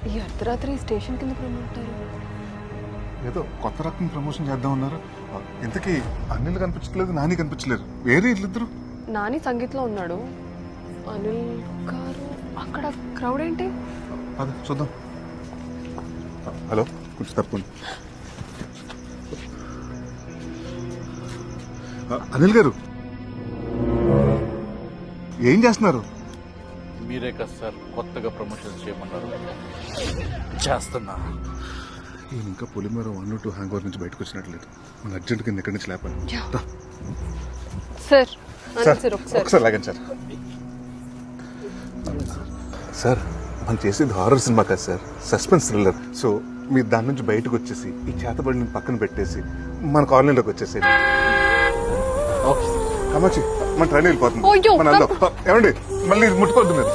ఈ అర్ధరాత్రి స్టేషన్ కింద ప్రమోటారు ఏదో కొత్త రకం ప్రమోషన్ చేద్దాం అన్నారు. ఇంతకీ అనిల్ కనిపించలేదు, నాని కనిపించలేదు. వేరే ఇద్దరు. నాని సంగీత్లో ఉన్నాడు. అనిల్ గారు అక్కడ క్రౌడ్ ఏంటి? అదే చూద్దాం. హలో, కొంచెం తప్పకుండా. అనిల్ గారు ఏం చేస్తున్నారు? మీరే కదా సార్ కొత్తగా ప్రమోషన్స్ చేయమన్నారు, చేస్తున్నా. ఈయన ఇంకా పొలిమేర 1-2 హ్యాంగ్ ఓవర్ నుంచి బయటకు వచ్చినట్లేదు. మన అర్జెంట్ కింద ఎక్కడి నుంచి లేపాలి. సార్ ఒకసారి లాగండి సార్. సార్ మనం చేసేది హారర్ సినిమా కాదు సార్, సస్పెన్స్ థ్రిల్లర్. సో మీరు దాని నుంచి బయటకు వచ్చేసి ఈ చేతబడిని పక్కన పెట్టేసి మన కాలనీలోకి వచ్చేసి కామాక్షి మన ట్రైన్ వెళ్ళిపోతుంది. మన ఏమండి మళ్ళీ ముట్టుకోవద్దు మీరు.